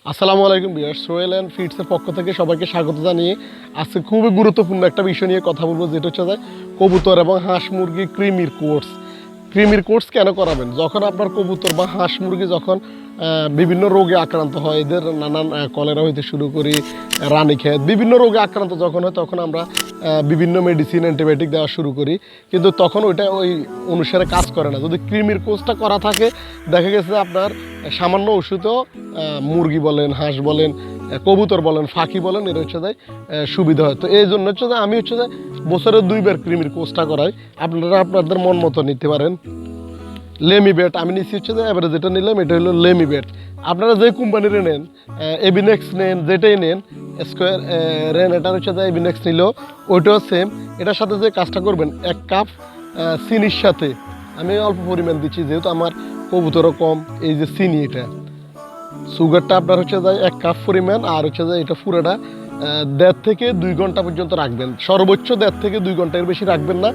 আসসালামু আলাইকুম viewers, Sohel and ফিডসের পক্ষ থেকে সবাইকে স্বাগত জানিয়ে আজকে খুবই গুরুত্বপূর্ণ একটা বিষয় নিয়ে কথা বলবো, যেটা হচ্ছে যে কবুতর এবং হাঁস মুরগি ক্রিমির কোর্স। ক্রিমির কোর্স কেন করাবেন? যখন আপনার কবুতর বা হাঁস মুরগি যখন বিভিন্ন রোগে আক্রান্ত হয়, এদের নানান কলেরা হইতে শুরু করি, রানীক্ষেত বিভিন্ন রোগে আক্রান্ত যখন হয়, তখন আমরা বিভিন্ন মেডিসিন অ্যান্টিবায়োটিক দেওয়া শুরু করি, কিন্তু তখন ওইটা ওই অনুসারে কাজ করে না। যদি ক্রিমির কোর্সটা করা থাকে, দেখা গেছে আপনার সামান্য ওষুধও মুরগি বলেন, হাঁস বলেন, কবুতর বলেন, ফাঁকি বলেন, এর হচ্ছে যে সুবিধা হয়। তো এই জন্য হচ্ছে যে আমি হচ্ছে যে বছরে 2বার ক্রিমির কোর্সটা করাই। আপনারা আপনাদের মন মতো নিতে পারেন। লেমিবেট আমি নিচ্ছি হচ্ছে যে এবারে যেটা নিলাম এটা হলো লেমিবেট। আপনারা যে কোম্পানির নেন, এবিনেক্স নেন, যেটাই নেন, স্কোয়ার রেন, এটা হচ্ছে যে এবিনেক্স নিলেও ওইটাও সেম। এটার সাথে যে কাজটা করবেন, 1 কাপ চিনির সাথে আমি অল্প পরিমাণ দিচ্ছি, যেহেতু আমার কবুতরও কম। এই যে চিনি, এটা সুগারটা আপনার হচ্ছে যে 1 কাপ পরিমাণ, আর হচ্ছে যে এটা পুরোটা 1.5 থেকে 2 ঘন্টা পর্যন্ত রাখবেন। সর্বোচ্চ 1.5 থেকে 2 ঘন্টার বেশি রাখবেন না।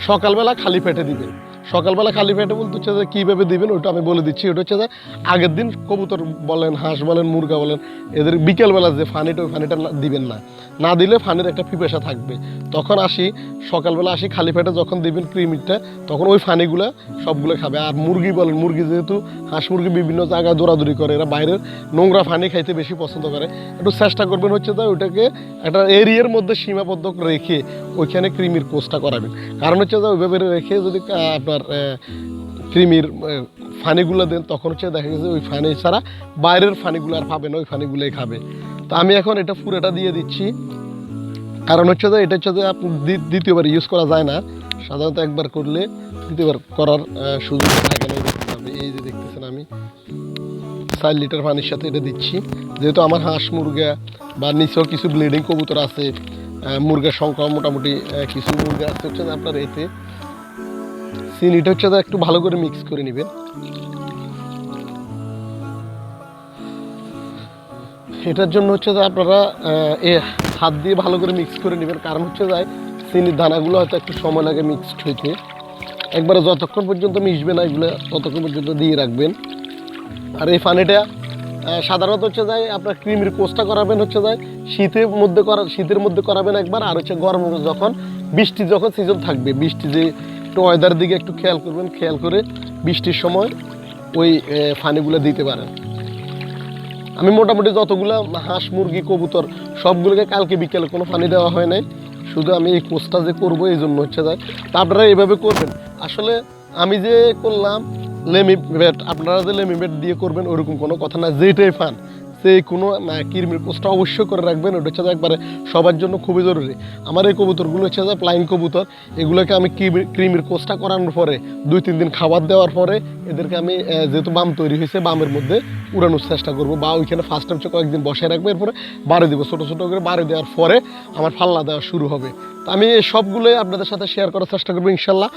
সকালবেলা খালি পেটে দিবেন। সকালবেলা খালি পেটে বলতে হচ্ছে যে কীভাবে দিবেন ওটা আমি বলে দিচ্ছি। ওটা হচ্ছে যে আগের দিন কবুতর বলেন, হাঁস বলেন, মুরগা বলেন, এদের বিকেলবেলা যে ফানিটা, ওই ফানিটা দিবেন না। না দিলে ফানির একটা পিপাসা থাকবে। তখন সকালবেলা খালি পেটে যখন দিবেন ক্রিমিটা, তখন ওই ফানিগুলো সবগুলো খাবে। আর মুরগি বলেন, মুরগি যেহেতু হাঁস মুরগি বিভিন্ন জায়গায় দৌড়াদৌড়ি করে, এরা বাইরের নোংরা ফানি খাইতে বেশি পছন্দ করে। একটু চেষ্টা করবেন হচ্ছে যে ওইটাকে একটা এরিয়ার মধ্যে সীমাবদ্ধ রেখে ওইখানে ক্রিমির কোর্সটা করাবেন। কারণ হচ্ছে যে ওইভাবে রেখে যদি আপনার ক্রিমির ফানিগুলো দেন, তখন হচ্ছে দেখা গেছে ওই ফানি ছাড়া বাইরের ফানিগুলো আর পাবে না, ওই ফানিগুলোই খাবে। তো আমি এখন এটা পুরোটা দিয়ে দিচ্ছি। কারণ হচ্ছে যে এটা হচ্ছে যে আপনি দ্বিতীয়বার ইউজ করা যায় না। সাধারণত একবার করলে দ্বিতীয়বার করার সুযোগ থাকে না। এই যে দেখতেছেন, আমি 4 লিটার পানির সাথে এটা দিচ্ছি। যেহেতু আমার হাঁস মুরগা বা নিচেও কিছু ব্লিডিং কবুতর আছে, মুরগার সংখ্যা মোটামুটি কিছু মুরগা আছে, হচ্ছে আপনার এতে চিনিটা হচ্ছে যে একটু ভালো করে মিক্স করে নেবেন। এটার জন্য হচ্ছে যে আপনারা হাত দিয়ে ভালো করে মিক্স করে নেবেন। কারণ হচ্ছে যে চিনির দানাগুলো হয়তো একটু সময় লাগে মিক্সড হইতে। একবারে যতক্ষণ পর্যন্ত মিশবে না এগুলো, ততক্ষণ পর্যন্ত দিয়ে রাখবেন। আর এই পানিটা সাধারণত হচ্ছে যায় আপনার ক্রিমির কোর্সটা করাবেন হচ্ছে যায় শীতের মধ্যে করাবেন একবার। আর হচ্ছে গরম যখন বৃষ্টি যখন সিজন থাকবে, বৃষ্টি যে একটু ওয়েদার দিকে একটু খেয়াল করবেন, খেয়াল করে বৃষ্টির সময় ওই পানিগুলো দিতে পারেন। আমি মোটামুটি যতগুলো হাঁস মুরগি কবুতর সবগুলোকে কালকে বিকেলে কোনো পানি দেওয়া হয় নাই। শুধু আমি এই কোর্সটা যে করবো এই জন্য হচ্ছে যায়। তা আপনারা এইভাবে করবেন। আসলে আমি যে করলাম লেমিবেট, আপনারা যে লেমিবেট দিয়ে করবেন ওরকম কোনো কথা না। যেটাই পান সেই কোনো কৃমির কোর্সটা অবশ্যই করে রাখবেন। ওটা হচ্ছে একবারে সবার জন্য খুবই জরুরি। আমার এই কবুতরগুলো হচ্ছে যে ফ্লাইং কবুতর। এগুলোকে আমি ক্রিমির কোর্সটা করানোর পরে 2-3 দিন খাবার দেওয়ার পরে এদেরকে আমি যেহেতু বাম তৈরি হয়েছে, বামের মধ্যে উড়ানোর চেষ্টা করবো, বা ওইখানে ফার্স্ট টাইম কয়েকদিন বসায় রাখবো। এরপরে বাড়ি দেবো, ছোটো ছোটো করে বাড়ি দেওয়ার পরে আমার ফাল্লা দেওয়া শুরু হবে। তো আমি এই সবগুলোই আপনাদের সাথে শেয়ার করার চেষ্টা করবো ইনশাল্লাহ।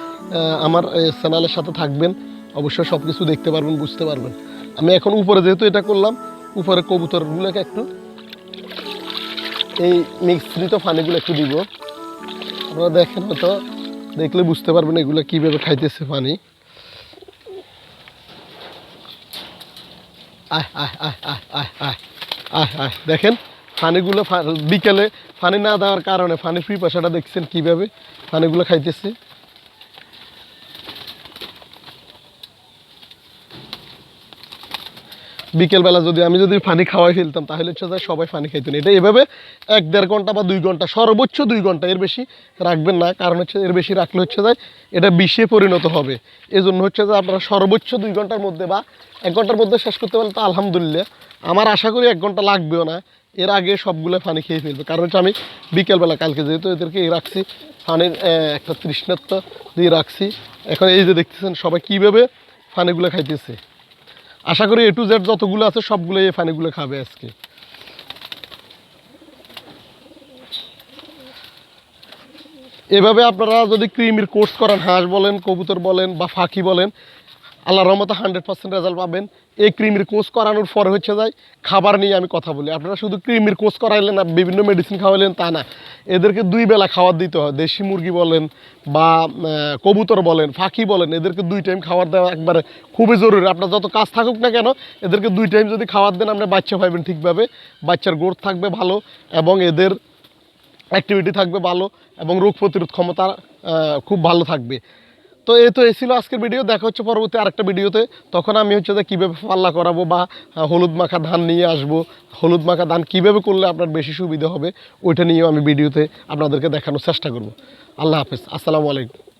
আমার চ্যানেলের সাথে থাকবেন, অবশ্যই সব কিছু দেখতে পারবেন, বুঝতে পারবেন। আমি এখন উপরে যেহেতু এটা করলাম, উপরে কবুতরগুলোকে একটু এই মিক্সিত পানিগুলো একটু দিব। আপনারা দেখেন, হয়তো দেখলে বুঝতে পারবেন এগুলো কীভাবে খাইতেছে পানি। আয় আয় আয় আয় আয় আয় আয় আয় দেখেন পানিগুলো বিকেলে পানি না দেওয়ার কারণে পানির পিপাসাটা দেখছেন কীভাবে পানিগুলো খাইতেছে। বিকেলবেলা আমি যদি পানি খাওয়াই ফেলতাম, তাহলে হচ্ছে যে সবাই পানি খাইতেন। এটা এভাবে 1-1.5 ঘন্টা বা 2 ঘন্টা, সর্বোচ্চ 2 ঘন্টা, এর বেশি রাখবেন না। কারণ হচ্ছে এর বেশি রাখলে হচ্ছে যে এটা বিষে পরিণত হবে। এজন্য হচ্ছে যে আপনারা সর্বোচ্চ 2 ঘন্টার মধ্যে বা 1 ঘন্টার মধ্যে শেষ করতে পারলে তো আলহামদুলিল্লাহ। আমার আশা করি 1 ঘন্টা লাগবেও না। এর আগে সবগুলো পানি খেয়ে ফেলবে। কারণ হচ্ছে আমি বিকেলবেলা কালকে যেহেতু এদেরকে রাখছি, পানির একটা তৃষ্ণাত্ব দিয়ে রাখছি। এখন এই যে দেখতেছেন সবাই কীভাবে পানিগুলো খাইতেছে। আশা করি A to Z যতগুলো আছে সবগুলো এই পানিগুলো খাবে আজকে। এভাবে আপনারা যদি ক্রিমির কোর্স করেন, হাঁস বলেন, কবুতর বলেন বা ফাঁকি বলেন, আল্লাহর রহমতে 100% রেজাল্ট পাবেন। এই ক্রিমির কোর্স করানোর পরে হচ্ছে যায় খাবার নিয়ে আমি কথা বলি। আপনারা শুধু ক্রিমির কোর্স করাইলেন না, বিভিন্ন মেডিসিন খাওয়াইলেন তা না, এদেরকে 2 বেলা খাবার দিতে হয়। দেশি মুরগি বলেন বা কবুতর বলেন, পাখি বলেন, এদেরকে 2 টাইম খাবার দেওয়া একবারে খুবই জরুরি। আপনার যত কাজ থাকুক না কেন, এদেরকে 2 টাইম যদি খাবার দেন, আপনি বাচ্চা পাইবেন ঠিকভাবে, বাচ্চার গ্রোথ থাকবে ভালো এবং এদের অ্যাক্টিভিটি থাকবে ভালো এবং রোগ প্রতিরোধ ক্ষমতা খুব ভালো থাকবে। তো এই ছিল আজকের ভিডিও। দেখা হচ্ছে পরবর্তী আরেকটা ভিডিওতে। তখন আমি হচ্ছে যে কীভাবে পাল্লা করাবো বা হলুদ মাখা ধান নিয়ে আসবো, হলুদ মাখা ধান কীভাবে করলে আপনার বেশি সুবিধা হবে ওইটা নিয়েও আমি ভিডিওতে আপনাদেরকে দেখানোর চেষ্টা করব। আল্লাহ হাফেজ, আসসালামু আলাইকুম।